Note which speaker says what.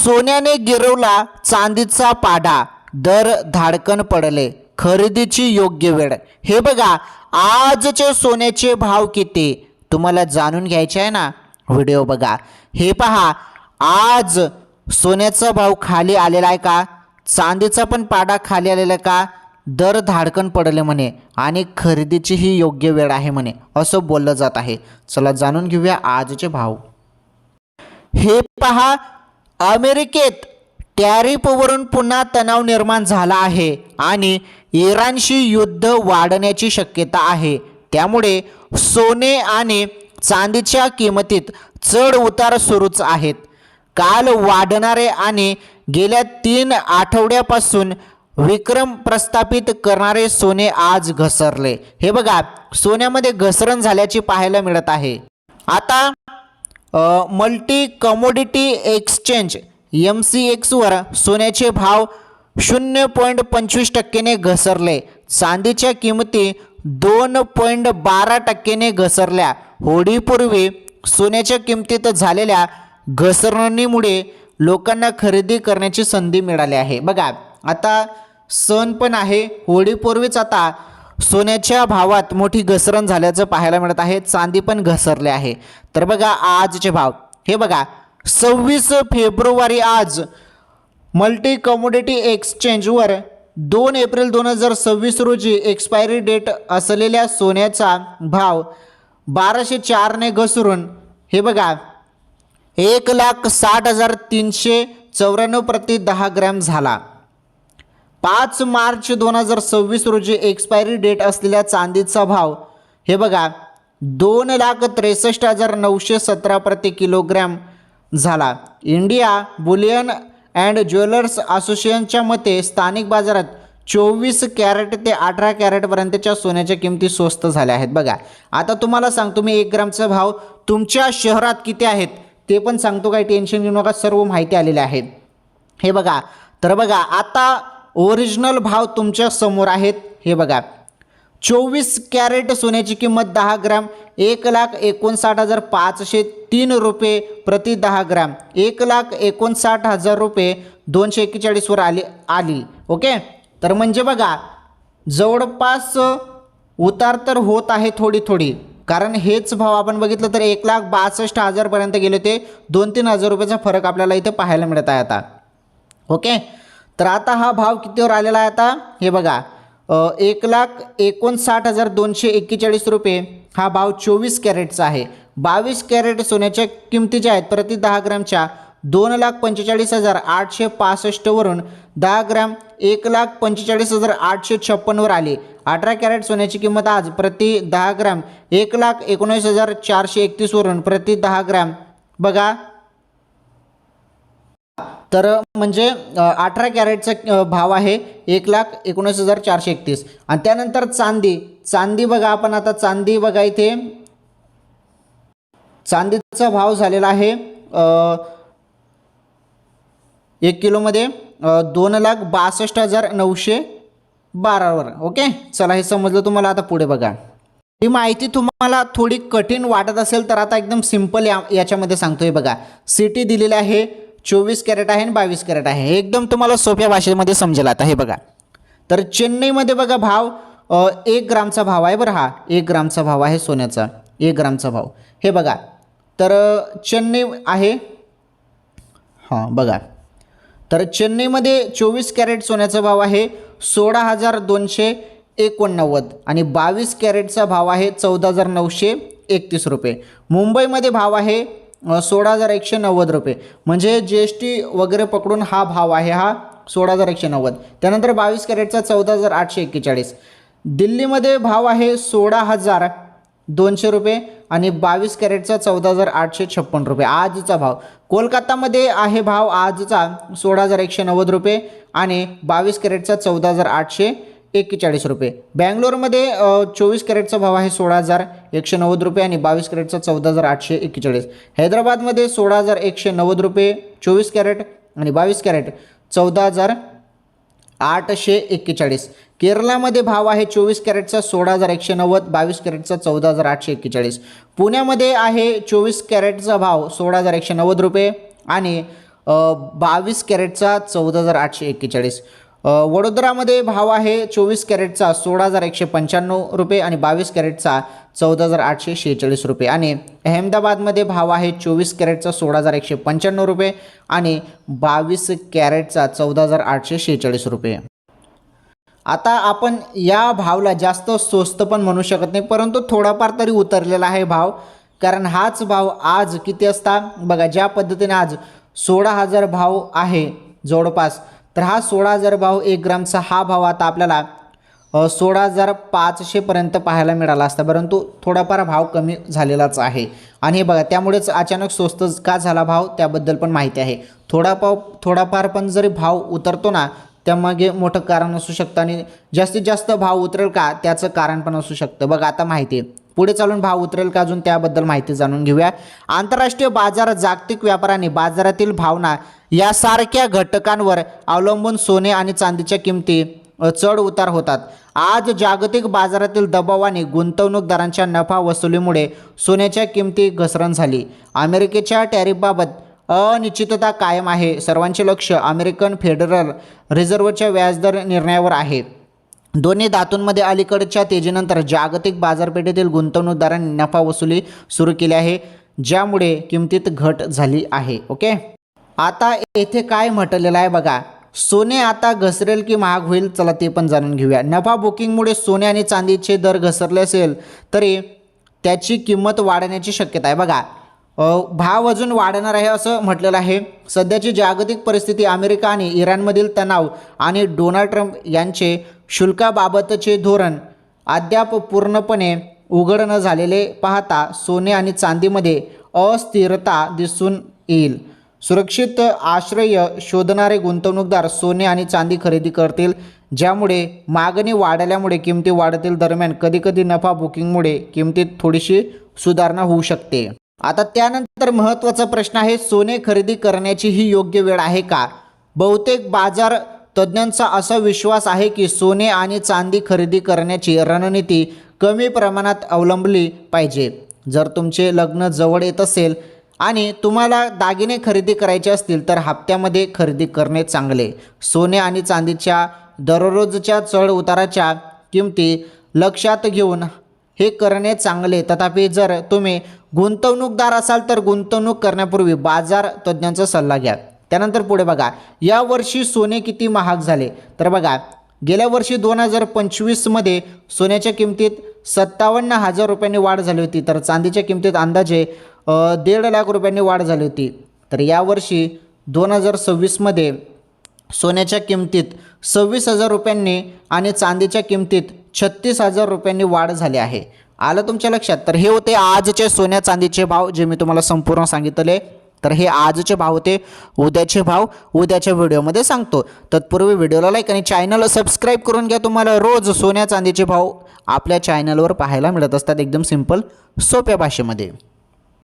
Speaker 1: सोन्याने गिरवला चांदीचा पाडा, दर धाडकन पडले, खरेदीची योग्य वेळ. हे बघा, आजचे सोन्याचे भाव किती तुम्हाला जाणून घ्यायचे आहे ना, व्हिडिओ बघा. हे पहा, आज सोन्याचा भाव खाली आलेला आहे का, चांदीचा पण पाडा खाली आलेला का, दर धाडकन पडले म्हणे आणि खरेदीची ही योग्य वेळ आहे म्हणे, असं बोललं जात आहे. चला जाणून घेऊया आजचे भाव. हे पहा, अमेरिकेत टॅरिफवरून पुन्हा तणाव निर्माण झाला आहे आणि इराणशी युद्ध वाढण्याची शक्यता आहे. त्यामुळे सोने आणि चांदीच्या किमतीत चढ उतार सुरूच आहेत. काल वाढणारे आणि गेल्या 3 आठवड्यापासून विक्रम प्रस्थापित करणारे सोने आज घसरले. हे बघा, सोन्यामध्ये घसरण झाल्याची पाहायला मिळत आहे. आता मल्टी कमोडिटी एक्सचेंज MCX वर सोन्याचे भाव 0.25% घसरले. चांदीच्या किमती 2.12% घसरल्या. होळीपूर्वी सोन्याच्या किमतीत झालेल्या घसरणीमुळे लोकांना खरेदी करण्याची संधी मिळाली आहे. बघा, आता सण पण आहे, होळीपूर्वीच आता सोन्याच्या भावात मोठी घसरण झाल्याचं पाहायला मिळत आहे. चांदी पण घसरले आहे. तर बघा आजचे भाव, हे बघा, 26 फेब्रुवारी आज मल्टी कमोडिटी एक्सचेंजवर 2 एप्रिल 2026 रोजी एक्सपायरी डेट असलेल्या सोन्याचा भाव 1204ने घसरून हे बघा 1,60,394 प्रति 10 ग्रॅम झाला. 5 मार्च 2026 रोजी एक्सपायरी डेट असलेल्या चांदीचा भाव हे बघा 2,63,917 प्रति किलोग्रॅम झाला. इंडिया बुलियन अँड ज्वेलर्स असोसिएशनच्या मते स्थानिक बाजारात 24 कॅरेट ते 18 कॅरेटपर्यंतच्या सोन्याच्या किमती स्वस्त झाल्या आहेत. बघा, आता तुम्हाला सांगतो मी 1 ग्रामचा भाव तुमच्या शहरात किती आहेत ते पण सांगतो, काही टेन्शन घेऊ नका, सर्व माहिती आलेली आहे. हे बघा, तर बघा आता ओरिजिनल भाव तुमच्या समोर आहेत. हे बघा, 24 कॅरेट सोन्याची किंमत 10 ग्रॅम 1,59,503 रुपये प्रति 10 ग्रॅम, 1,59,000 रुपये 241 वर आली. ओके, तर म्हणजे बघा जवळपास उतार तर होत आहे थोडी थोडी, कारण हेच भाव आपण बघितलं तर 1,62,000 पर्यंत गेले होते. 2-3 हजार रुपयाचा फरक आपल्याला इथे पाहायला मिळत आहे आता. ओके, तर आता हा भाव कितीवर आलेला आहे आता, हे बघा 1,59,241 रुपये हा भाव 24 कॅरेटचा आहे. 22 कॅरेट सोन्याच्या किमती ज्या आहेत प्रति 10 ग्रॅमच्या 2,45,865 वरून 10 ग्रॅम 1,45,856 वर आली. 18 कॅरेट सोन्याची किंमत आज प्रति 10 ग्रॅम 1,19,431 वरून प्रति 10 ग्रॅम बघा, तर म्हणजे 18 कॅरेटचा भाव आहे 1,19,431. आणि त्यानंतर चांदी बघा, आपण आता चांदी बघा, इथे चांदीचा भाव झालेला आहे 1 किलोमध्ये 2,62,912 वर. ओके, चला हे समजलं तुम्हाला. आता पुढे बघा, ही माहिती तुम्हाला थोडी कठीण वाटत असेल तर आता एकदम सिंपल याच्यामध्ये सांगतोय. बघा, सिटी दिलेली आहे, 24 कॅरेट आहे आणि 22 कॅरेट आहे. हे एकदम तुम्हाला सोप्या भाषेमध्ये समजेल. आता हे बघा, तर चेन्नईमध्ये बघा भाव 1 ग्रामचा भाव आहे बरं, हा 1 ग्रामचा भाव आहे सोन्याचा, 1 ग्रामचा भाव. हे बघा, तर चेन्नई आहे, हां बघा, तर चेन्नईमध्ये 24 कॅरेट सोन्याचा भाव आहे 16,289 आणि 22 कॅरेटचा भाव आहे 14,931 रुपये. मुंबईमध्ये भाव आहे 16,190 रुपये, म्हणजे GST वगैरे पकडून हा भाव आहे, हा 16,190. त्यानंतर 22 कॅरेटचा 14,841. दिल्लीमध्ये भाव आहे 16,200 रुपये आणि 22 कॅरेटचा 14,856 रुपये आजचा भाव. कोलकातामध्ये आहे भाव आजचा 16,190 रुपये आणि 22 कॅरेटचा 14,841 रुपये. बँगलोरमध्ये 24 कॅरेटचा भाव आहे 16,190 रुपये आणि 22 कॅरेटचा 14,841. हैदराबादमध्ये 16,190 रुपये 24 कॅरेट आणि 22 कॅरेट 14,841. केरळामध्ये भाव आहे 24 कॅरेटचा 16,190, 22 कॅरेटचा 14,841. पुण्यामध्ये आहे 24 कॅरेटचा भाव 16,190 रुपये आणि 22 कॅरेटचा 14,841. वडोदरामध्ये भाव आहे 24 कॅरेटचा 16,195 रुपये आणि 22 कॅरेटचा 14,846 रुपये. आणि अहमदाबादमध्ये भाव आहे 24 कॅरेटचा 16,195 रुपये आणि 22 कॅरेटचा 14,846 रुपये. आता आपण या भावला जास्त स्वस्त पण म्हणू शकत नाही, परंतु थोडाफार तरी उतरलेला आहे भाव. कारण हाच भाव आज किती असता बघा, ज्या पद्धतीने आज 16,000 भाव आहे जवळपास, तर हा 16,000 भाव 1 ग्रामचा हा भाव आता आपल्याला 16,500 पर्यंत पाहायला मिळाला असता, परंतु थोडाफार भाव कमी झालेलाच आहे. आणि हे बघा, त्यामुळेच अचानक स्वस्त का झाला भाव त्याबद्दल पण माहिती आहे. थोडाफार पण जरी भाव उतरतो ना, त्यामागे मोठं कारण असू शकतं आणि जास्तीत जास्त भाव उतरेल का त्याचं कारण पण असू शकतं. बघा आता माहिती आहे, पुढे चालून भाव उतरेल का अजून त्याबद्दल माहिती जाणून घेऊया. आंतरराष्ट्रीय बाजार, जागतिक व्यापाराने बाजारातील भावना यासारख्या घटकांवर अवलंबून सोने आणि चांदीच्या किमती चढ उतार होतात. आज जागतिक बाजारातील दबावाने गुंतवणूकदारांच्या नफा वसुलीमुळे सोन्याच्या किमती घसरण झाली. अमेरिकेच्या टॅरिफबाबत अनिश्चितता कायम आहे. सर्वांचे लक्ष अमेरिकन फेडरल रिझर्व्हच्या व्याजदर निर्णयावर आहे. दोन्ही धातूंमध्ये अलीकडच्या तेजीनंतर जागतिक बाजारपेठेतील गुंतवणूकदारांनी नफा वसुली सुरू केली आहे, ज्यामुळे किमतीत घट झाली आहे. ओके, आता येथे काय म्हटलेलं आहे बघा, सोने आता घसरेल की महाग होईल, चला ते पण जाणून घेऊया. नफा बुकिंगमुळे सोने आणि चांदीचे दर घसरले असेल तरी त्याची किंमत वाढण्याची शक्यता आहे. बघा, भाव अजून वाढणार आहे असं म्हटलेलं आहे. सध्याची जागतिक परिस्थिती, अमेरिका आणि इराणमधील तणाव आणि डोनाल्ड ट्रम्प यांचे शुल्काबाबतचे धोरण अद्याप पूर्णपणे उघड न झालेले पाहता सोने आणि चांदीमध्ये अस्थिरता दिसून येईल. सुरक्षित आश्रय शोधणारे गुंतवणूकदार सोने आणि चांदी खरेदी करतील, ज्यामुळे मागणी वाढल्यामुळे किमती वाढतील. दरम्यान कधीकधी नफा बुकिंगमुळे किमतीत थोडीशी सुधारणा होऊ शकते. आता त्यानंतर महत्त्वाचा प्रश्न आहे, सोने खरेदी करण्याची ही योग्य वेळ आहे का? बहुतेक बाजार तज्ज्ञांचा असा विश्वास आहे की सोने आणि चांदी खरेदी करण्याची रणनीती कमी प्रमाणात अवलंबली पाहिजे. जर तुमचे लग्न जवळ येत असेल आणि तुम्हाला दागिने खरेदी करायचे असतील तर हप्त्यामध्ये खरेदी करणे चांगले. सोने आणि चांदीच्या दररोजच्या चढ उताराच्या किमती लक्षात घेऊन हे करणे चांगले. तथापि जर तुम्ही गुंतवणूकदार असाल तर गुंतवणूक करण्यापूर्वी बाजार तज्ज्ञांचा सल्ला घ्या. त्यानंतर पुढे बघा, यावर्षी सोने किती महाग झाले? तर बघा, गेल्या वर्षी 2025मध्ये सोन्याच्या किमतीत 57,000 रुपयांनी वाढ झाली होती, तर चांदीच्या किमतीत अंदाजे 1.5 लाख रुपयांनी वाढ झाली होती. तर यावर्षी 2026मध्ये सोन्याच्या किमतीत 26,000 रुपयांनी आणि चांदीच्या किमतीत 36,000 रुपयांनी वाढ झाली आहे. आलं तुमच्या लक्षात? तर हे होते आजचे सोन्या चांदीचे भाव, जे मी तुम्हाला संपूर्ण सांगितले. तर हे आजचे भाव होते. उद्याचे भाव उद्याच्या व्हिडिओमध्ये सांगतो. तत्पूर्वी व्हिडिओला लाईक आणि चॅनल सबस्क्राईब करून घ्या. तुम्हाला रोज सोन्या चांदीचे भाव आपल्या चॅनलवर पाहायला मिळत असतात, एकदम सिंपल सोप्या भाषेमध्ये.